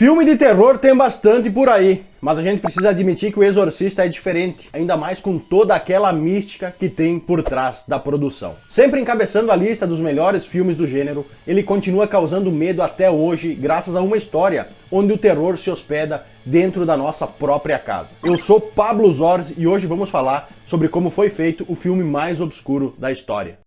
Filme de terror tem bastante por aí, mas a gente precisa admitir que O Exorcista é diferente, ainda mais com toda aquela mística que tem por trás da produção. Sempre encabeçando a lista dos melhores filmes do gênero, ele continua causando medo até hoje, graças a uma história onde o terror se hospeda dentro da nossa própria casa. Eu sou Pablo Zorzi e hoje vamos falar sobre como foi feito o filme mais obscuro da história.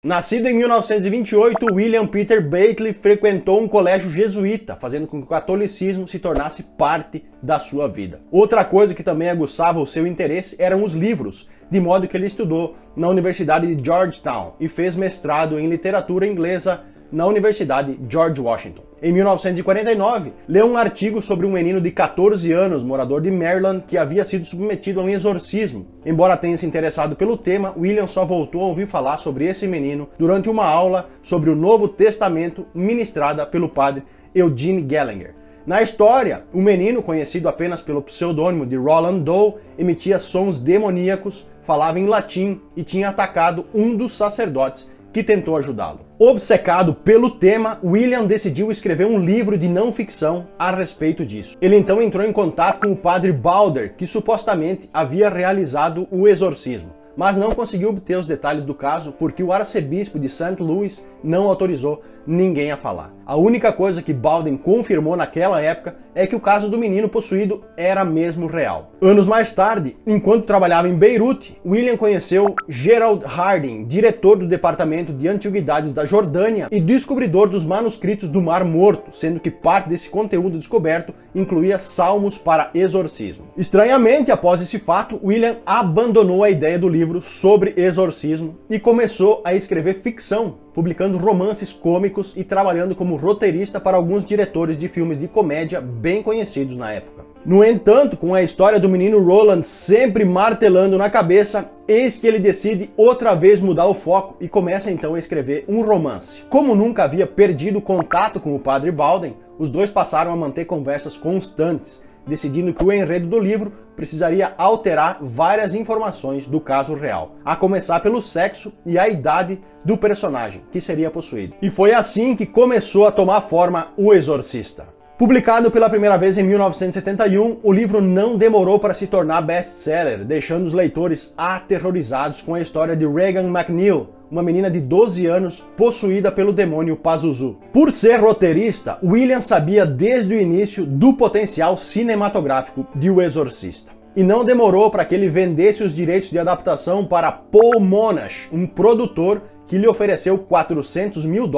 Nascido em 1928, William Peter Bately frequentou um colégio jesuíta, fazendo com que o catolicismo se tornasse parte da sua vida. Outra coisa que também aguçava o seu interesse eram os livros, de modo que ele estudou na Universidade de Georgetown e fez mestrado em literatura inglesa na Universidade George Washington. Em 1949, leu um artigo sobre um menino de 14 anos, morador de Maryland, que havia sido submetido a um exorcismo. Embora tenha se interessado pelo tema, William só voltou a ouvir falar sobre esse menino durante uma aula sobre o Novo Testamento ministrada pelo padre Eugene Gallagher. Na história, o menino, conhecido apenas pelo pseudônimo de Roland Doe, emitia sons demoníacos, falava em latim e tinha atacado um dos sacerdotes que tentou ajudá-lo. Obcecado pelo tema, William decidiu escrever um livro de não ficção a respeito disso. Ele então entrou em contato com o padre Balder, que supostamente havia realizado o exorcismo, mas não conseguiu obter os detalhes do caso porque o arcebispo de St. Louis não autorizou ninguém a falar. A única coisa que Balder confirmou naquela época é que o caso do menino possuído era mesmo real. Anos mais tarde, enquanto trabalhava em Beirute, William conheceu Gerald Harding, diretor do Departamento de Antiguidades da Jordânia e descobridor dos manuscritos do Mar Morto, sendo que parte desse conteúdo descoberto incluía salmos para exorcismo. Estranhamente, após esse fato, William abandonou a ideia do livro sobre exorcismo e começou a escrever ficção, publicando romances cômicos e trabalhando como roteirista para alguns diretores de filmes de comédia bem conhecidos na época. No entanto, com a história do menino Roland sempre martelando na cabeça, eis que ele decide outra vez mudar o foco e começa então a escrever um romance. Como nunca havia perdido contato com o padre Balden, os dois passaram a manter conversas constantes, decidindo que o enredo do livro precisaria alterar várias informações do caso real, a começar pelo sexo e a idade do personagem que seria possuído. E foi assim que começou a tomar forma O Exorcista. Publicado pela primeira vez em 1971, o livro não demorou para se tornar best-seller, deixando os leitores aterrorizados com a história de Regan McNeil, uma menina de 12 anos possuída pelo demônio Pazuzu. Por ser roteirista, William sabia desde o início do potencial cinematográfico de O Exorcista. E não demorou para que ele vendesse os direitos de adaptação para Paul Monash, um produtor que lhe ofereceu $400 mil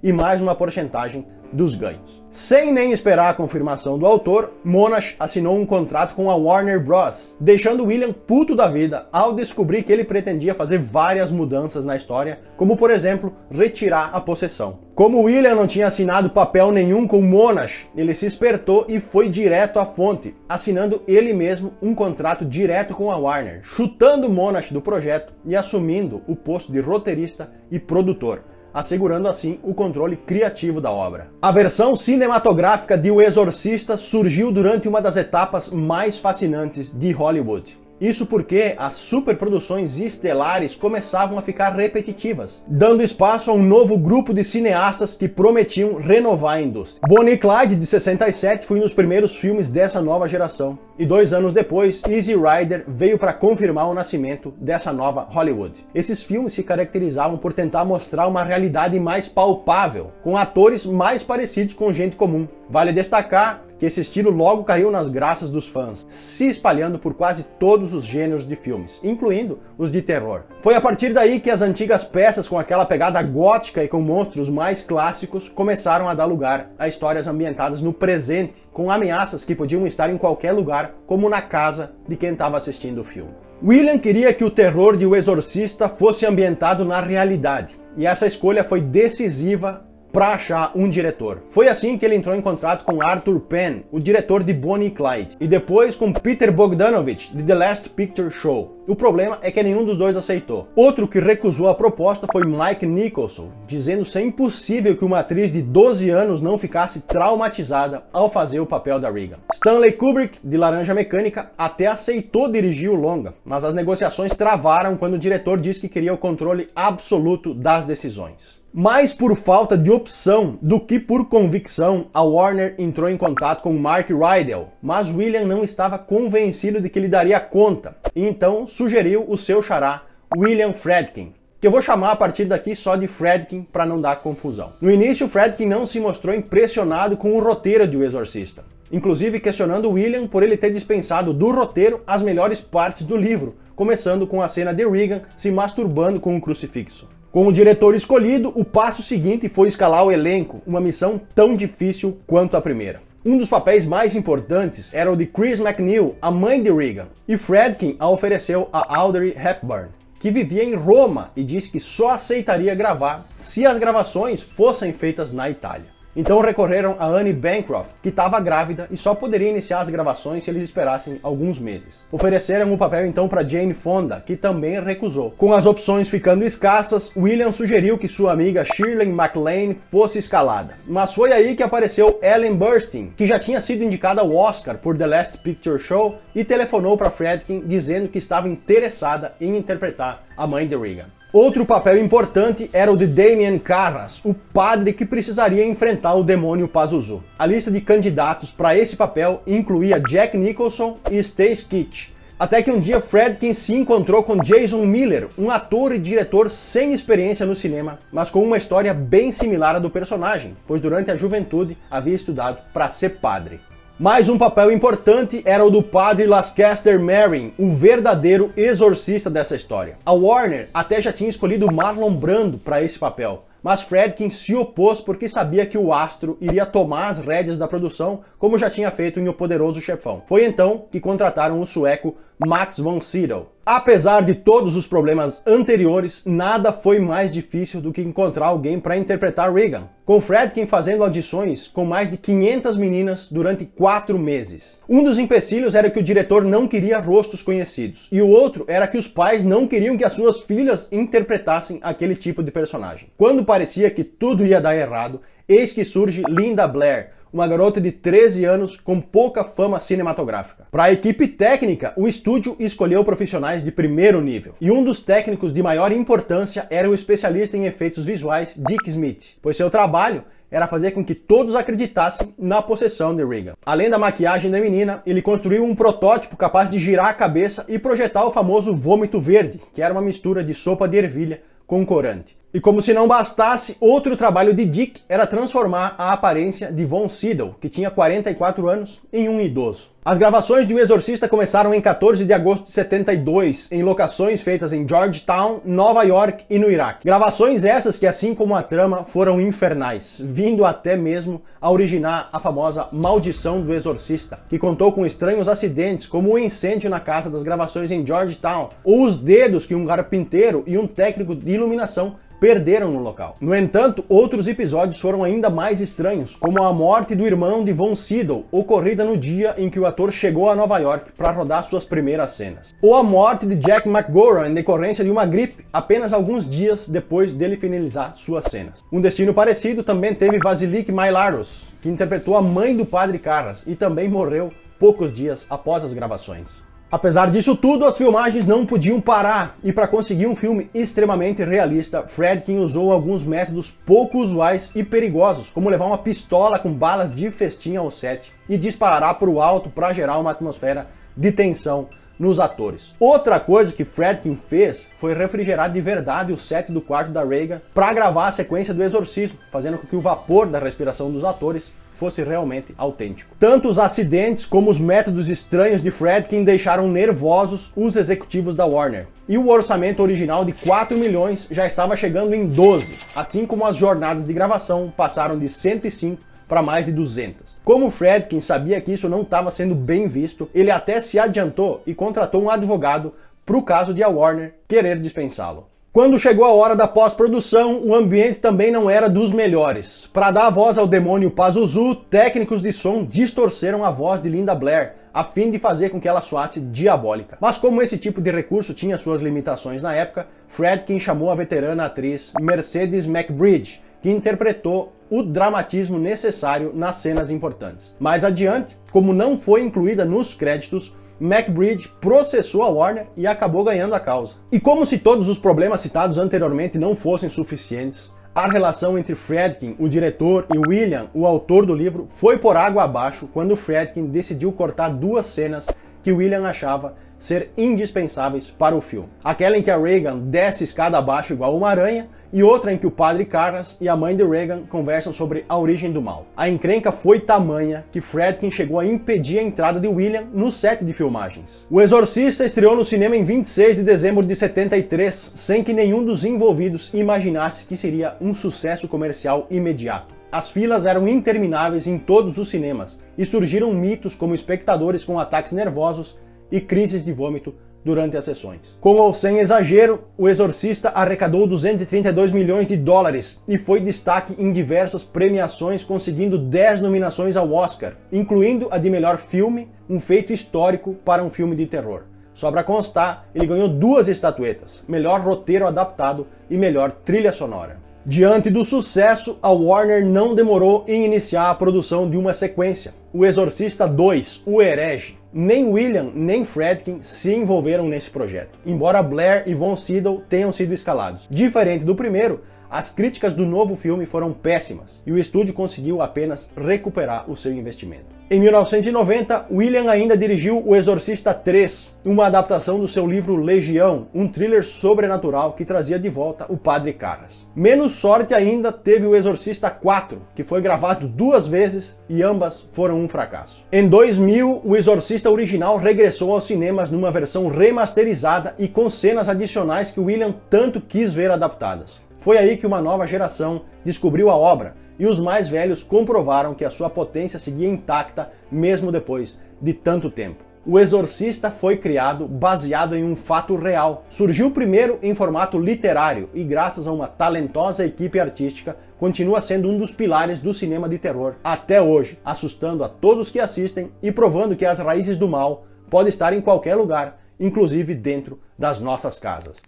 e mais uma porcentagem dos ganhos. Sem nem esperar a confirmação do autor, Monash assinou um contrato com a Warner Bros., deixando William puto da vida ao descobrir que ele pretendia fazer várias mudanças na história, como por exemplo, retirar a possessão. Como William não tinha assinado papel nenhum com Monash, ele se espertou e foi direto à fonte, assinando ele mesmo um contrato direto com a Warner, chutando Monash do projeto e assumindo o posto de roteirista e produtor, assegurando assim o controle criativo da obra. A versão cinematográfica de O Exorcista surgiu durante uma das etapas mais fascinantes de Hollywood. Isso porque as superproduções estelares começavam a ficar repetitivas, dando espaço a um novo grupo de cineastas que prometiam renovar a indústria. Bonnie e Clyde, de 67, foi um dos primeiros filmes dessa nova geração, e 2 anos depois, Easy Rider veio para confirmar o nascimento dessa nova Hollywood. Esses filmes se caracterizavam por tentar mostrar uma realidade mais palpável, com atores mais parecidos com gente comum. Vale destacar que esse estilo logo caiu nas graças dos fãs, se espalhando por quase todos os gêneros de filmes, incluindo os de terror. Foi a partir daí que as antigas peças com aquela pegada gótica e com monstros mais clássicos começaram a dar lugar a histórias ambientadas no presente, com ameaças que podiam estar em qualquer lugar, como na casa de quem estava assistindo o filme. William queria que o terror de O Exorcista fosse ambientado na realidade, e essa escolha foi decisiva para achar um diretor. Foi assim que ele entrou em contato com Arthur Penn, o diretor de Bonnie e Clyde, e depois com Peter Bogdanovich, de The Last Picture Show. O problema é que nenhum dos dois aceitou. Outro que recusou a proposta foi Mike Nicholson, dizendo ser impossível que uma atriz de 12 anos não ficasse traumatizada ao fazer o papel da Regan. Stanley Kubrick, de Laranja Mecânica, até aceitou dirigir o longa, mas as negociações travaram quando o diretor disse que queria o controle absoluto das decisões. Mais por falta de opção do que por convicção, a Warner entrou em contato com Mark Rydell, mas William não estava convencido de que ele daria conta, e então sugeriu o seu xará, William Friedkin, que eu vou chamar a partir daqui só de Friedkin para não dar confusão. No início, Friedkin não se mostrou impressionado com o roteiro de O Exorcista, inclusive questionando William por ele ter dispensado do roteiro as melhores partes do livro, começando com a cena de Regan se masturbando com um crucifixo. Com o diretor escolhido, o passo seguinte foi escalar o elenco, uma missão tão difícil quanto a primeira. Um dos papéis mais importantes era o de Chris MacNeil, a mãe de Regan, e Friedkin a ofereceu a Audrey Hepburn, que vivia em Roma e disse que só aceitaria gravar se as gravações fossem feitas na Itália. Então recorreram a Anne Bancroft, que estava grávida e só poderia iniciar as gravações se eles esperassem alguns meses. Ofereceram o papel então para Jane Fonda, que também recusou. Com as opções ficando escassas, William sugeriu que sua amiga Shirley MacLaine fosse escalada. Mas foi aí que apareceu Ellen Burstyn, que já tinha sido indicada ao Oscar por The Last Picture Show e telefonou para Friedkin dizendo que estava interessada em interpretar a mãe de Regan. Outro papel importante era o de Damien Carras, o padre que precisaria enfrentar o demônio Pazuzu. A lista de candidatos para esse papel incluía Jack Nicholson e Stace Keach. Até que um dia Friedkin se encontrou com Jason Miller, um ator e diretor sem experiência no cinema, mas com uma história bem similar à do personagem, pois durante a juventude havia estudado para ser padre. Mais um papel importante era o do padre Lancaster Marin, o verdadeiro exorcista dessa história. A Warner até já tinha escolhido Marlon Brando para esse papel, mas Friedkin se opôs porque sabia que o astro iria tomar as rédeas da produção, como já tinha feito em O Poderoso Chefão. Foi então que contrataram o sueco Max von Sydow. Apesar de todos os problemas anteriores, nada foi mais difícil do que encontrar alguém para interpretar Regan, com Friedkin fazendo audições com mais de 500 meninas durante 4 meses. Um dos empecilhos era que o diretor não queria rostos conhecidos, e o outro era que os pais não queriam que as suas filhas interpretassem aquele tipo de personagem. Quando parecia que tudo ia dar errado, eis que surge Linda Blair, uma garota de 13 anos com pouca fama cinematográfica. Para a equipe técnica, o estúdio escolheu profissionais de primeiro nível. E um dos técnicos de maior importância era o especialista em efeitos visuais Dick Smith, pois seu trabalho era fazer com que todos acreditassem na possessão de Regan. Além da maquiagem da menina, ele construiu um protótipo capaz de girar a cabeça e projetar o famoso vômito verde, que era uma mistura de sopa de ervilha com corante. E como se não bastasse, outro trabalho de Dick era transformar a aparência de Von Sydow, que tinha 44 anos, em um idoso. As gravações de O Exorcista começaram em 14 de agosto de 72, em locações feitas em Georgetown, Nova York e no Iraque. Gravações essas que, assim como a trama, foram infernais, vindo até mesmo a originar a famosa Maldição do Exorcista, que contou com estranhos acidentes, como o incêndio na casa das gravações em Georgetown, ou os dedos que um carpinteiro e um técnico de iluminação perderam no local. No entanto, outros episódios foram ainda mais estranhos, como a morte do irmão de Von Sydow, ocorrida no dia em que o ator chegou a Nova York para rodar suas primeiras cenas. Ou a morte de Jack McGowan em decorrência de uma gripe, apenas alguns dias depois dele finalizar suas cenas. Um destino parecido também teve Vasiliki Mailaros, que interpretou a mãe do padre Carras e também morreu poucos dias após as gravações. Apesar disso tudo, as filmagens não podiam parar, e para conseguir um filme extremamente realista, Friedkin usou alguns métodos pouco usuais e perigosos, como levar uma pistola com balas de festim ao set e disparar para o alto para gerar uma atmosfera de tensão nos atores. Outra coisa que Friedkin fez foi refrigerar de verdade o set do quarto da Regan para gravar a sequência do exorcismo, fazendo com que o vapor da respiração dos atores fosse realmente autêntico. Tanto os acidentes como os métodos estranhos de Friedkin deixaram nervosos os executivos da Warner. E o orçamento original de 4 milhões já estava chegando em 12, assim como as jornadas de gravação passaram de 105 para mais de 200. Como Friedkin sabia que isso não estava sendo bem visto, ele até se adiantou e contratou um advogado para o caso de a Warner querer dispensá-lo. Quando chegou a hora da pós-produção, o ambiente também não era dos melhores. Para dar a voz ao demônio Pazuzu, técnicos de som distorceram a voz de Linda Blair, a fim de fazer com que ela soasse diabólica. Mas como esse tipo de recurso tinha suas limitações na época, Friedkin chamou a veterana atriz Mercedes McBride, que interpretou o dramatismo necessário nas cenas importantes. Mais adiante, como não foi incluída nos créditos, McBride processou a Warner e acabou ganhando a causa. E como se todos os problemas citados anteriormente não fossem suficientes, a relação entre Friedkin, o diretor, e William, o autor do livro, foi por água abaixo quando Friedkin decidiu cortar duas cenas que William achava ser indispensáveis para o filme. Aquela em que a Reagan desce escada abaixo igual uma aranha, e outra em que o padre Karras e a mãe de Reagan conversam sobre a origem do mal. A encrenca foi tamanha que Friedkin chegou a impedir a entrada de William no set de filmagens. O Exorcista estreou no cinema em 26 de dezembro de 73, sem que nenhum dos envolvidos imaginasse que seria um sucesso comercial imediato. As filas eram intermináveis em todos os cinemas, e surgiram mitos como espectadores com ataques nervosos e crises de vômito durante as sessões. Com ou sem exagero, o Exorcista arrecadou 232 milhões de dólares e foi destaque em diversas premiações, conseguindo 10 nominações ao Oscar, incluindo a de melhor filme, um feito histórico para um filme de terror. Só para constar, ele ganhou 2 estatuetas, melhor roteiro adaptado e melhor trilha sonora. Diante do sucesso, a Warner não demorou em iniciar a produção de uma sequência, O Exorcista 2, O Herege. Nem William nem Friedkin se envolveram nesse projeto, embora Blair e Von Sydow tenham sido escalados. Diferente do primeiro, as críticas do novo filme foram péssimas, e o estúdio conseguiu apenas recuperar o seu investimento. Em 1990, William ainda dirigiu O Exorcista 3, uma adaptação do seu livro Legião, um thriller sobrenatural que trazia de volta o padre Karras. Menos sorte ainda teve O Exorcista 4, que foi gravado 2 vezes e ambas foram um fracasso. Em 2000, o Exorcista original regressou aos cinemas numa versão remasterizada e com cenas adicionais que William tanto quis ver adaptadas. Foi aí que uma nova geração descobriu a obra, e os mais velhos comprovaram que a sua potência seguia intacta mesmo depois de tanto tempo. O Exorcista foi criado baseado em um fato real. Surgiu primeiro em formato literário e, graças a uma talentosa equipe artística, continua sendo um dos pilares do cinema de terror até hoje, assustando a todos que assistem e provando que as raízes do mal podem estar em qualquer lugar, inclusive dentro das nossas casas.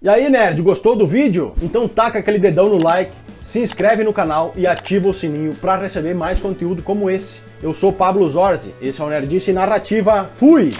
E aí, nerd, gostou do vídeo? Então taca aquele dedão no like, se inscreve no canal e ativa o sininho para receber mais conteúdo como esse. Eu sou Pablo Zorzi, esse é o Nerdice Narrativa. Fui!